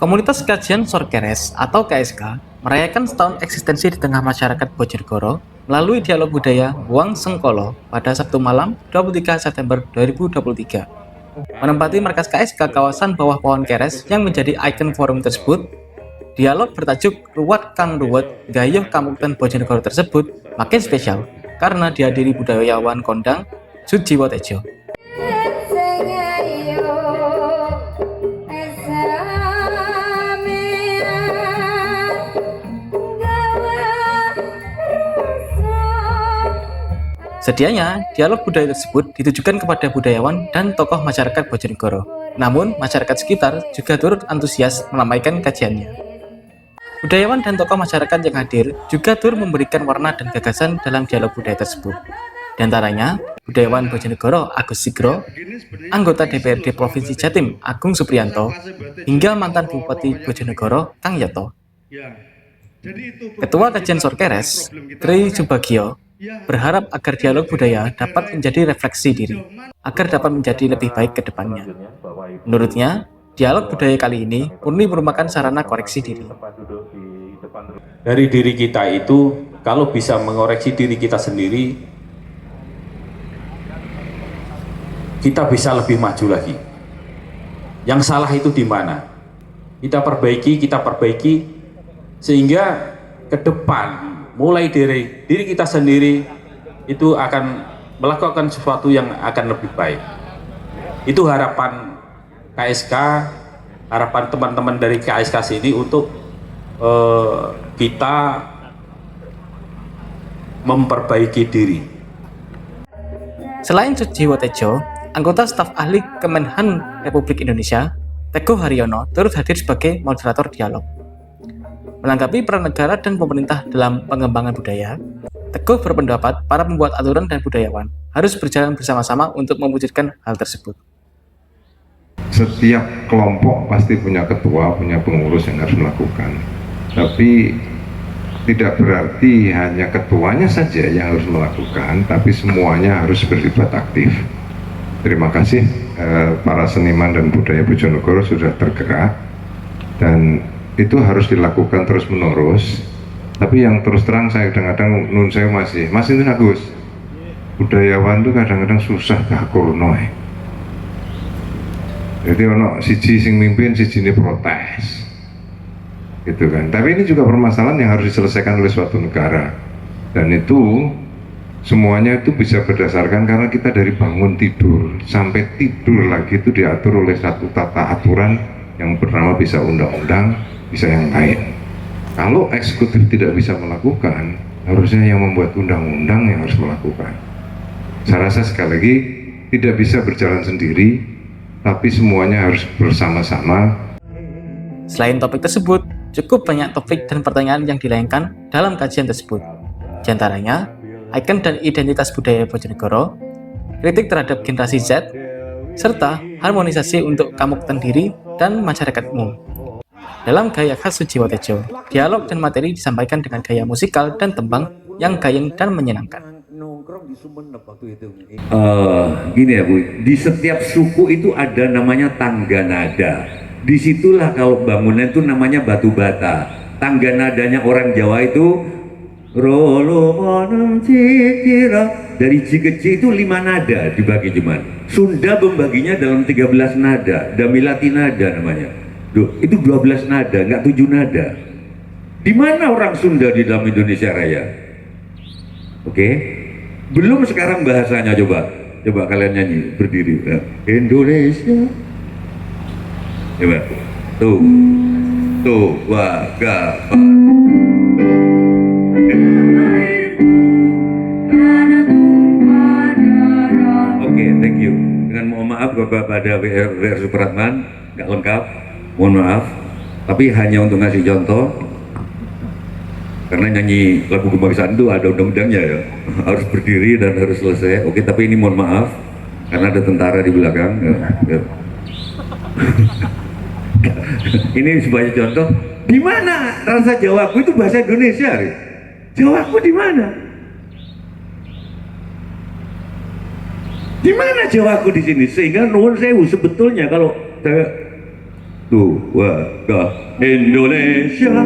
Komunitas Kajian Sorkeres atau KSK merayakan setahun eksistensi di tengah masyarakat Bojonegoro melalui dialog budaya Wong Sengkolo pada Sabtu malam 23 September 2023. Menempati markas KSK kawasan bawah pohon keres yang menjadi ikon forum tersebut, dialog bertajuk Ruwet Kang Ruwet Gayuh Kamukten Bojonegoro tersebut makin spesial karena dihadiri budayawan kondang Sujiwo Tejo. Sedianya, dialog budaya tersebut ditujukan kepada budayawan dan tokoh masyarakat Bojonegoro. Namun, masyarakat sekitar juga turut antusias meramaikan kajiannya. Budayawan dan tokoh masyarakat yang hadir juga turut memberikan warna dan gagasan dalam dialog budaya tersebut. Di antaranya, budayawan Bojonegoro Agus Sigro, anggota DPRD Provinsi Jatim Agung Supriyanto, hingga mantan Bupati Bojonegoro Kang Yoto. Ketua Kajian Sorkeres, Tri Subagio, berharap agar dialog budaya dapat menjadi refleksi diri, agar dapat menjadi lebih baik ke depannya. Menurutnya, dialog budaya kali ini murni merupakan sarana koreksi diri. Dari diri kita itu, kalau bisa mengoreksi diri kita sendiri, kita bisa lebih maju lagi. Yang salah itu di mana? Kita perbaiki, sehingga ke depan mulai dari diri kita sendiri itu akan melakukan sesuatu yang akan lebih baik. Itu harapan KSK, harapan teman-teman dari KSK sini untuk kita memperbaiki diri. Selain Sujiwo Tejo, anggota staf ahli Kemenhan Republik Indonesia, Teguh Haryono, turut hadir sebagai moderator dialog. Menanggapi peran negara dan pemerintah dalam pengembangan budaya, Teguh berpendapat para pembuat aturan dan budayawan harus berjalan bersama-sama untuk mewujudkan hal tersebut. Setiap kelompok pasti punya ketua, punya pengurus yang harus melakukan. Tapi tidak berarti hanya ketuanya saja yang harus melakukan, tapi semuanya harus berlibat aktif. Terima kasih para seniman dan budaya Bojonegoro sudah tergerak, dan itu harus dilakukan terus menerus. Tapi yang terus terang saya kadang-kadang nun saya masih itu Agus, budayawan itu kadang-kadang susah kakurno. Jadi ono siji sing mimpin, siji ini protes, gitu kan. Tapi ini juga permasalahan yang harus diselesaikan oleh suatu negara, dan itu semuanya itu bisa berdasarkan karena kita dari bangun tidur sampai tidur lagi itu diatur oleh satu tata aturan yang bernama bisa undang-undang, bisa yang lain. Kalau eksekutif tidak bisa melakukan, harusnya yang membuat undang-undang yang harus melakukan. Saya rasa sekali lagi tidak bisa berjalan sendiri, tapi semuanya harus bersama-sama. Selain topik tersebut, cukup banyak topik dan pertanyaan yang dilayangkan dalam kajian tersebut. Di antaranya, ikon dan identitas budaya Bojonegoro, kritik terhadap generasi Z, serta harmonisasi untuk Kamukten diri dan masyarakat umum. Dalam gaya khas Sujiwo Tejo, dialog dan materi disampaikan dengan gaya musikal dan tembang yang gayeng dan menyenangkan. Gini ya Bu, di setiap suku itu ada namanya tangga nada. Disitulah kalau bangunan itu namanya batu bata. Tangga nadanya orang Jawa itu dari Ji ke Ji itu 5 nada dibagi cuman. Sunda membaginya dalam 13 nada, Damilati nada namanya. Duh, itu 12 nada, nggak 7 nada. Di mana orang Sunda di dalam Indonesia Raya? Oke, belum sekarang bahasanya, coba kalian nyanyi berdiri. Indonesia, coba, tuh, wagapan. Oke, thank you. Dengan mohon maaf kepada WR Supratman, nggak lengkap. Mohon maaf, tapi hanya untuk ngasih contoh, karena nyanyi lagu kebangsaan itu ada undang-undangnya ya, harus berdiri dan harus selesai. Oke, tapi ini mohon maaf karena ada tentara di belakang ya. Ini sebagai contoh, di mana rasa Jawaku itu bahasa Indonesia ya? Jawaku di mana? Di mana Jawaku di sini? Sehingga nuwun sewu sebetulnya kalau Tuaga Indonesia,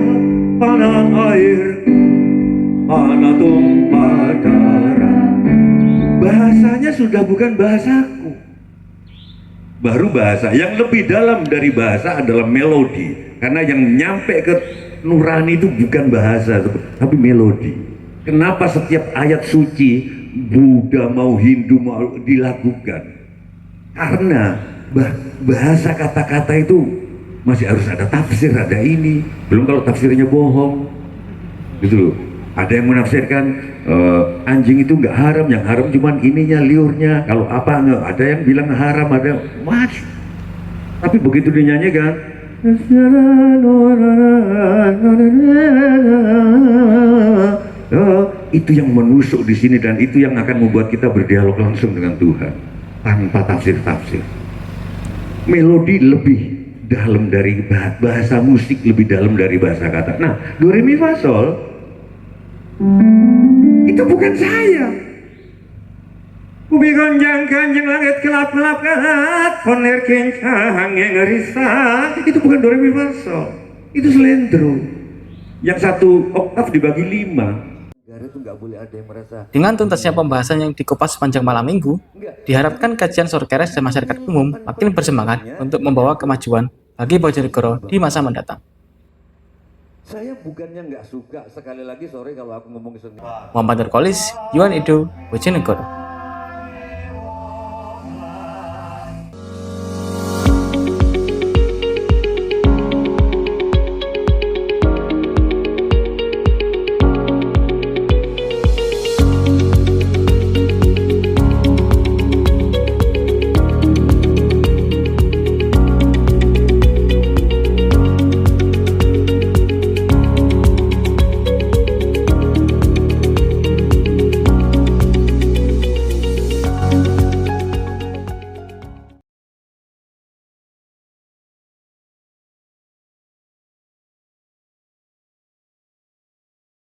tanah airku, tanah tumpah darah. Bahasanya sudah bukan bahasaku. Baru bahasa yang lebih dalam dari bahasa adalah melodi. Karena yang nyampe ke nurani itu bukan bahasa, tapi melodi. Kenapa setiap ayat suci Buddha mau Hindu mau dilakukan? Karena bahasa kata-kata itu masih harus ada tafsir, ada ini. Belum kalau tafsirnya bohong, gitu loh. Ada yang menafsirkan anjing itu nggak haram, yang haram cuman ininya, liurnya. Kalau apa nggak? Ada yang bilang haram, ada mas. Tapi begitu dinyanyikan, itu yang menusuk di sini dan itu yang akan membuat kita berdialog langsung dengan Tuhan tanpa tafsir-tafsir. Melodi lebih dalam dari bahasa musik, lebih dalam dari bahasa kata. Nah, do re mi fa sol itu bukan saya. Bumi gonjang kanjeng langit kelap kelap kat poner kencang yang ngerisak. Itu bukan do re mi fa sol, itu selendro yang satu oktav dibagi 5. Itu nggak boleh ada yang merasa. Dengan tuntasnya pembahasan yang dikupas sepanjang malam minggu, diharapkan kajian Sorkeres dan masyarakat umum makin bersemangat untuk membawa kemajuan bagi Bojonegoro di masa mendatang. Saya bukannya nggak suka, sekali lagi sorry kalau aku ngomong sendiri. Muhammad Nurkolis, Yuan Edo, Bojonegoro.